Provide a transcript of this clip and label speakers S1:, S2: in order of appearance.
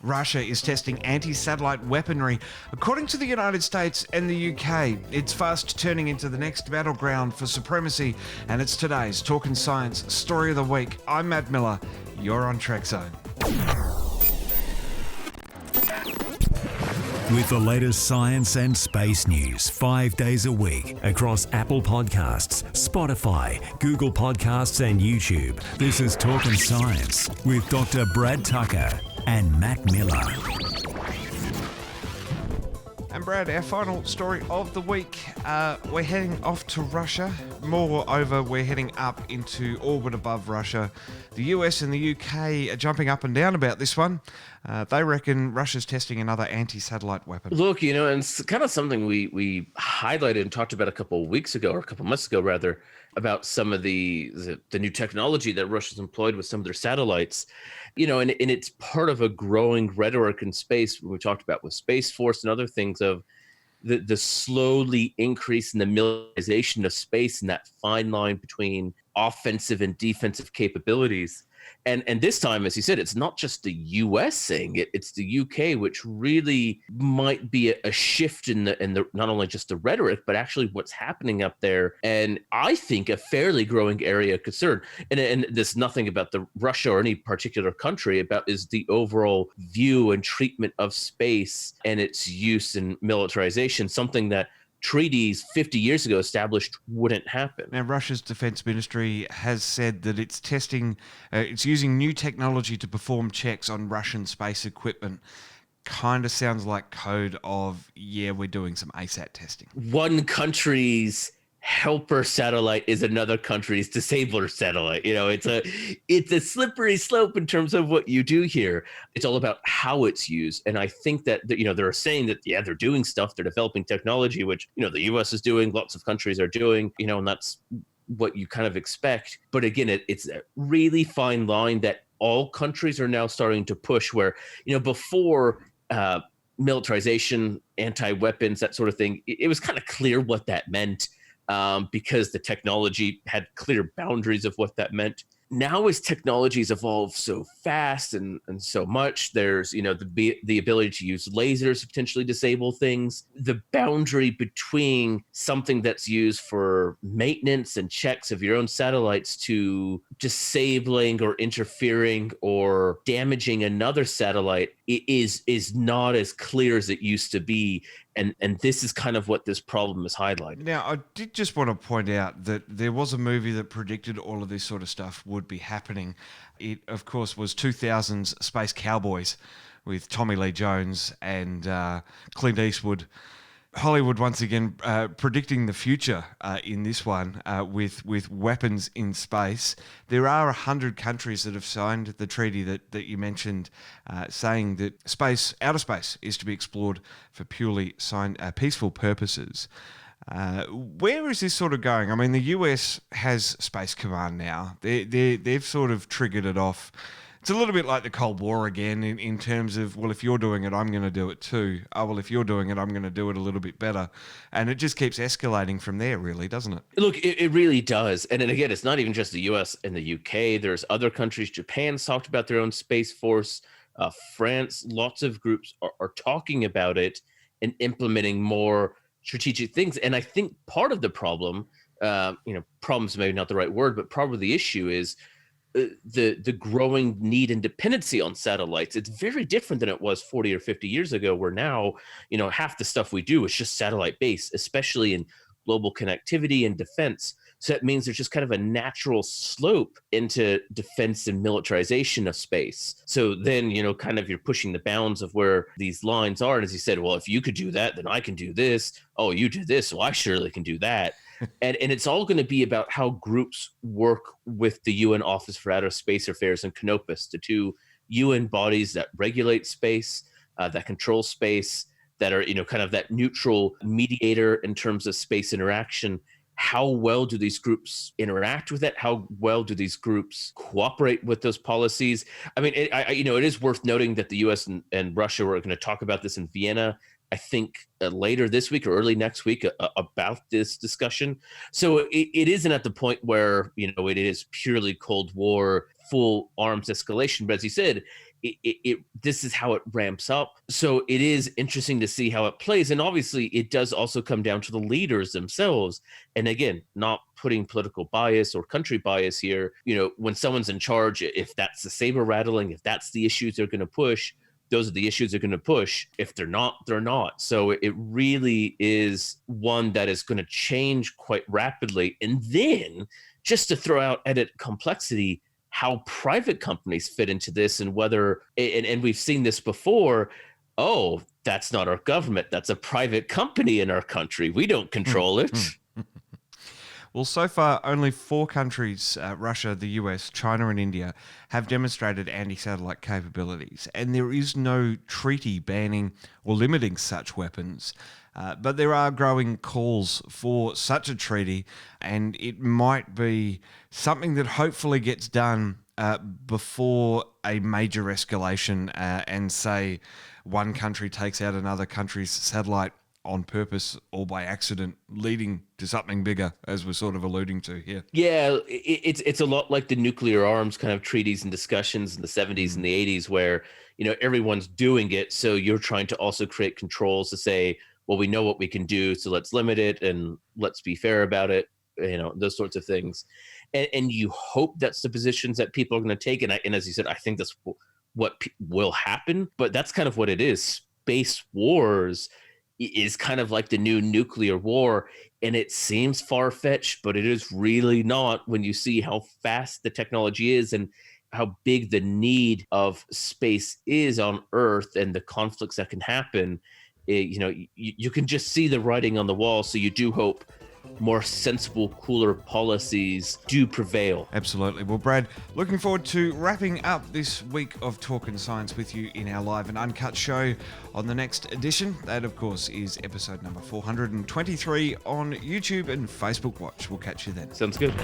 S1: Russia is testing anti-satellite weaponry. According to the United States and the UK, it's fast turning into the next battleground for supremacy, and it's today's Talkin' Science Story of the Week. I'm Matt Miller. You're on Trekzone.
S2: With the latest science and space news 5 days a week across Apple Podcasts, Spotify, Google Podcasts and YouTube. This is Talkin' Science with Dr. Brad Tucker and Matt Miller.
S1: And Brad, our final story of the week, we're heading off to Russia. Moreover, we're heading up into orbit above Russia. The US and the UK are jumping up and down about this one. They reckon Russia's testing another anti-satellite weapon.
S3: Look, and it's kind of something we highlighted and talked about a couple of weeks ago, or a couple of months ago, rather, about some of the new technology that Russia's employed with some of their satellites. And it's part of a growing rhetoric in space we talked about with Space Force and other things of the slowly increase in the militarization of space and that fine line between offensive and defensive capabilities. And this time, as you said, it's not just the US saying it, it's the UK, which really might be a shift in the not only just the rhetoric, but actually what's happening up there. And I think a fairly growing area of concern. And there's nothing about the Russia or any particular country about is the overall view and treatment of space and its use in militarization, something that treaties 50 years ago established wouldn't happen.
S1: Now, Russia's defense ministry has said that it's testing, it's using new technology to perform checks on Russian space equipment. Kind of sounds like code of, we're doing some ASAT testing.
S3: One country's helper satellite is another country's disabler satellite. It's a slippery slope in terms of what you do here. It's all about how it's used. And I think that, they're saying that, they're doing stuff, they're developing technology, which, the US is doing, lots of countries are doing, and that's what you kind of expect. But again, it's a really fine line that all countries are now starting to push where, before, militarization, anti-weapons, that sort of thing, it was kind of clear what that meant. Because the technology had clear boundaries of what that meant. Now, as technologies evolve so fast and so much, there's, the ability to use lasers to potentially disable things. The boundary between something that's used for maintenance and checks of your own satellites to disabling or interfering or damaging another satellite is not as clear as it used to be. And this is kind of what this problem is highlighting.
S1: Now, I did just want to point out that there was a movie that predicted all of this sort of stuff would be happening. It, of course, was 2000's Space Cowboys with Tommy Lee Jones and Clint Eastwood. Hollywood once again predicting the future in this one with weapons in space. There are 100 countries that have signed the treaty that you mentioned, saying that outer space is to be explored for purely peaceful purposes. Where is this sort of going? I mean, the US has Space Command now. They've sort of triggered it off. It's a little bit like the Cold War again in terms of, well, if you're doing it, I'm going to do it too. Oh, well, if you're doing it, I'm going to do it a little bit better. And it just keeps escalating from there, really, doesn't it?
S3: Look, it really does. And then again, it's not even just the US and the UK. There's other countries. Japan's talked about their own Space Force. France, lots of groups are talking about it and implementing more strategic things. And I think part of the problem, problem's maybe not the right word, but part of the issue is the growing need and dependency on satellites. It's very different than it was 40 or 50 years ago, where now, half the stuff we do is just satellite based, especially in global connectivity and defense. So that means there's just kind of a natural slope into defense and militarization of space. So then, kind of you're pushing the bounds of where these lines are. And as you said, well, if you could do that, then I can do this. Oh, you do this, so I surely can do that. And it's all going to be about how groups work with the UN Office for Outer Space Affairs and Canopus, the two UN bodies that regulate space, that control space, that are, kind of that neutral mediator in terms of space interaction. How well do these groups interact with it? How well do these groups cooperate with those policies? I mean, it is worth noting that the U.S. and Russia were going to talk about this in Vienna, I think, later this week or early next week about this discussion. So it isn't at the point where, it is purely Cold War, full arms escalation. But as you said, this is how it ramps up. So it is interesting to see how it plays. And obviously it does also come down to the leaders themselves. And again, not putting political bias or country bias here. When someone's in charge, if that's the saber rattling, if that's the issues they're going to push, those are the issues they're going to push. If they're not, they're not. So it really is one that is going to change quite rapidly. And then just to throw out added complexity, how private companies fit into this, and whether, and we've seen this before, oh, that's not our government, that's a private company in our country, we don't control it.
S1: Well, so far, only 4 countries, Russia, the US, China and India, have demonstrated anti-satellite capabilities, and there is no treaty banning or limiting such weapons. But there are growing calls for such a treaty, and it might be something that hopefully gets done before a major escalation and, say, one country takes out another country's satellite on purpose or by accident, leading to something bigger, as we're sort of alluding to here.
S3: Yeah, it's a lot like the nuclear arms kind of treaties and discussions in the 70s and the 80s, where everyone's doing it, so you're trying to also create controls to say, well, we know what we can do, so let's limit it and let's be fair about it, those sorts of things. And you hope that's the positions that people are going to take. And as you said, I think that's what will happen, but that's kind of what it is. Space wars is kind of like the new nuclear war, and it seems far-fetched, but it is really not when you see how fast the technology is and how big the need of space is on Earth and the conflicts that can happen. You can just see the writing on the wall. So you do hope more sensible, cooler policies do prevail.
S1: Absolutely. Well, Brad, looking forward to wrapping up this week of Talkin' Science with you in our live and uncut show on the next edition. That, of course, is episode number 423 on YouTube and Facebook Watch. We'll catch you then.
S3: Sounds good.